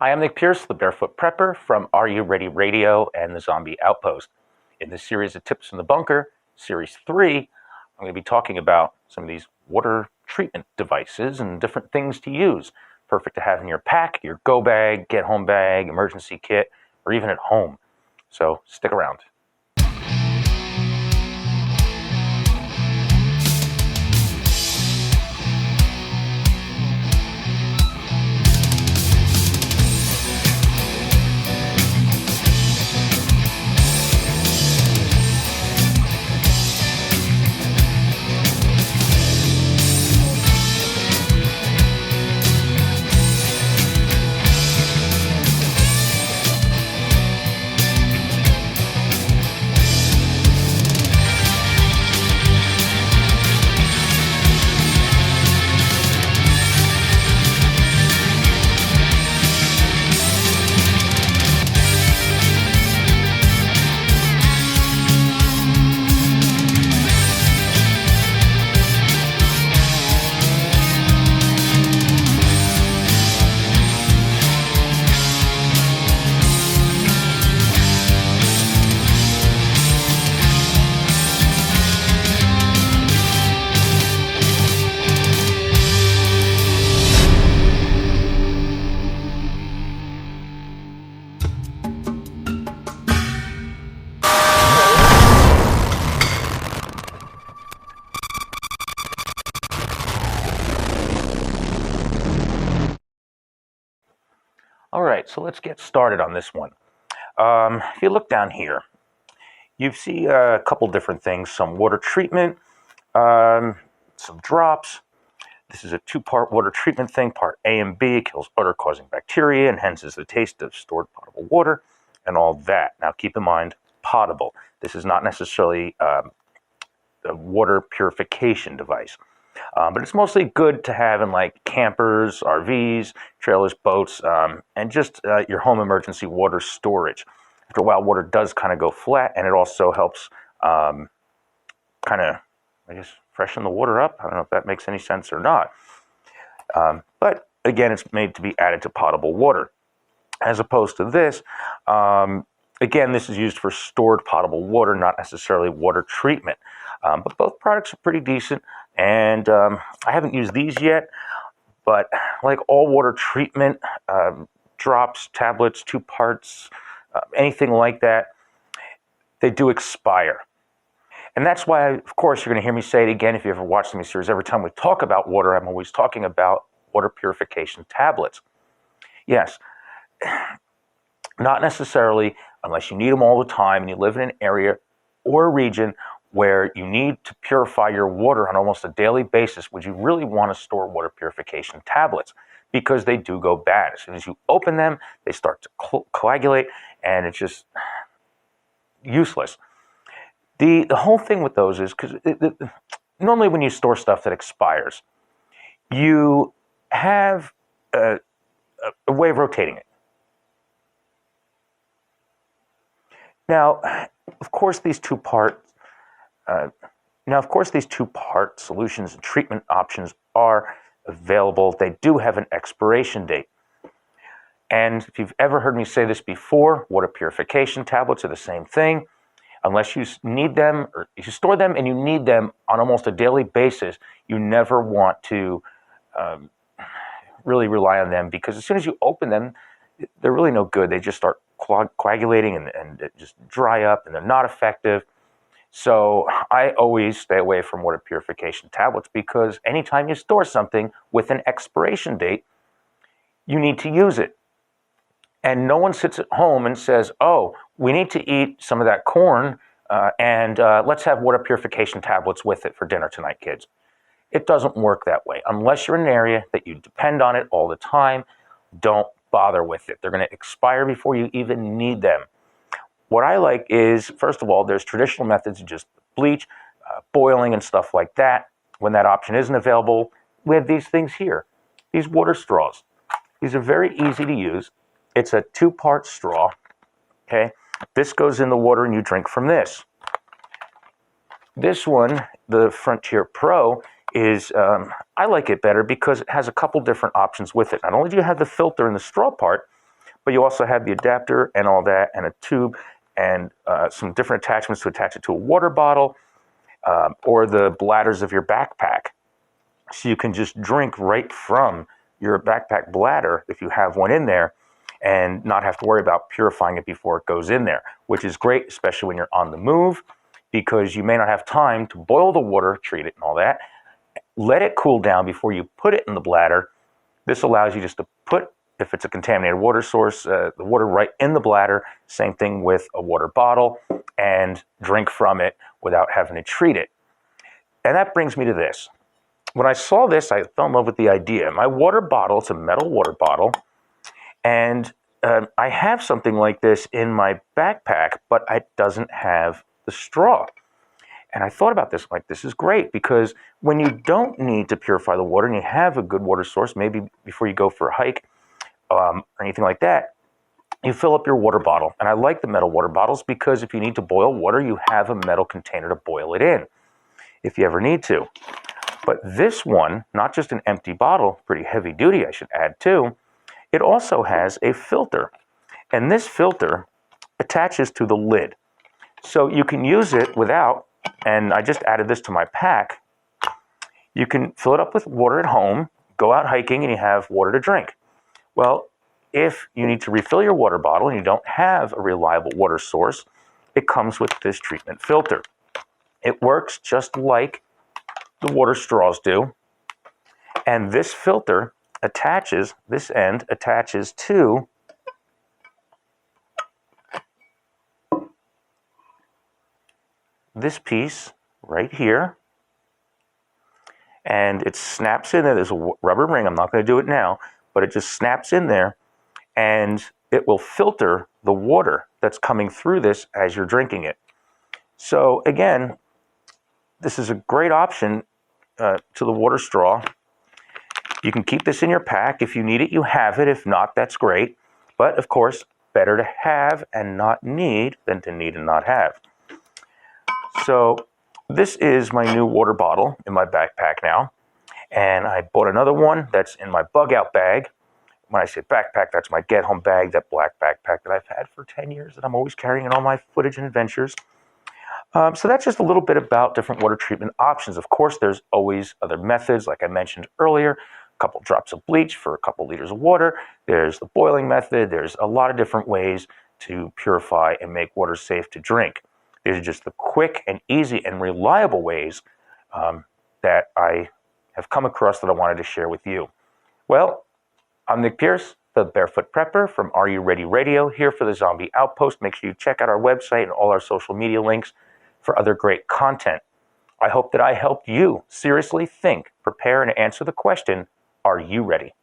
Hi, I'm Nick Pierce, the Barefoot Prepper from Are You Ready Radio and the Zombie Outpost. In this series of Tips from the Bunker, Series 3, I'm going to be talking about some of these water treatment devices and different things to use. Perfect to have in your pack, your go bag, get home bag, emergency kit, or even at home. So stick around. All right, so let's get started on this one. If you look down here, you see a couple different things, some water treatment, some drops. This is a two-part water treatment thing. Part A and B kills odor-causing bacteria, enhances the taste of stored potable water, and all that. Now, keep in mind, potable. This is not necessarily a water purification device. But it's mostly good to have in like campers, RVs, trailers, boats, and just your home emergency water storage. After a while, water does kind of go flat, and it also helps kind of, I guess, freshen the water up. I don't know if that makes any sense or not. But again, it's made to be added to potable water. As opposed to this, again, this is used for stored potable water, not necessarily water treatment. But both products are pretty decent. And I haven't used these yet, but like all water treatment, drops, tablets, two parts, anything like that, they do expire. And that's why, of course, you're going to hear me say it again if you ever watched my series. Every time we talk about water, I'm always talking about water purification tablets. Yes, not necessarily unless you need them all the time and you live in an area or a region where you need to purify your water on almost a daily basis, would you really want to store water purification tablets? Because they do go bad. As soon as you open them, they start to coagulate, and it's just useless. The whole thing with those is because normally when you store stuff that expires, you have a way of rotating it. Now, of course, these two-part solutions and treatment options are available. They do have an expiration date. And if you've ever heard me say this before, water purification tablets are the same thing. Unless you need them, or if you store them and you need them on almost a daily basis, you never want to really rely on them, because as soon as you open them, they're really no good. They just start coagulating and just dry up, and they're not effective. So I always stay away from water purification tablets, because anytime you store something with an expiration date, you need to use it. And no one sits at home and says, oh, we need to eat some of that corn and let's have water purification tablets with it for dinner tonight, kids. It doesn't work that way. Unless you're in an area that you depend on it all the time, don't bother with it. They're going to expire before you even need them. What I like is, first of all, there's traditional methods of just bleach, boiling and stuff like that. When that option isn't available, we have these things here, these water straws. These are very easy to use. It's a two-part straw, okay? This goes in the water and you drink from this. This one, the Frontier Pro, is, I like it better because it has a couple different options with it. Not only do you have the filter and the straw part, but you also have the adapter and all that, and a tube, and some different attachments to attach it to a water bottle or the bladders of your backpack. So you can just drink right from your backpack bladder if you have one in there, and not have to worry about purifying it before it goes in there, which is great, especially when you're on the move, because you may not have time to boil the water, treat it and all that. Let it cool down before you put it in the bladder. This allows you just to put, if it's a contaminated water source, the water right in the bladder. Same thing with a water bottle, and drink from it without having to treat it. And that brings me to this. When I saw this, I fell in love with the idea. My water bottle, it's a metal water bottle, and I have something like this in my backpack, but it doesn't have the straw. And I thought about this, like, this is great, because when you don't need to purify the water and you have a good water source, maybe before you go for a hike or anything like that, you fill up your water bottle. And I like the metal water bottles because if you need to boil water, you have a metal container to boil it in if you ever need to. But this one, not just an empty bottle, pretty heavy duty, I should add too, it also has a filter. And this filter attaches to the lid. So you can use it without, and I just added this to my pack. You can fill it up with water at home, go out hiking, and you have water to drink. Well, if you need to refill your water bottle and you don't have a reliable water source, it comes with this treatment filter. It works just like the water straws do. And this filter attaches, this end attaches to this piece right here. And it snaps in there. There's a rubber ring. I'm not going to do it now, but it just snaps in there, and it will filter the water that's coming through this as you're drinking it. So again, this is a great option to the water straw. You can keep this in your pack. If you need it, you have it. If not, that's great. But of course, better to have and not need than to need and not have. So this is my new water bottle in my backpack now. And I bought another one that's in my bug out bag. When I say backpack, that's my get home bag, that black backpack that I've had for 10 years that I'm always carrying in all my footage and adventures. So that's just a little bit about different water treatment options. Of course, there's always other methods, like I mentioned earlier, a couple drops of bleach for a couple liters of water. There's the boiling method. There's a lot of different ways to purify and make water safe to drink. These are just the quick and easy and reliable ways that I have come across that I wanted to share with you. Well, I'm Nick Pierce, the Barefoot Prepper from Are You Ready Radio, here for the Zombie Outpost. Make sure you check out our website and all our social media links for other great content. I hope that I helped you seriously think, prepare, and answer the question, are you ready?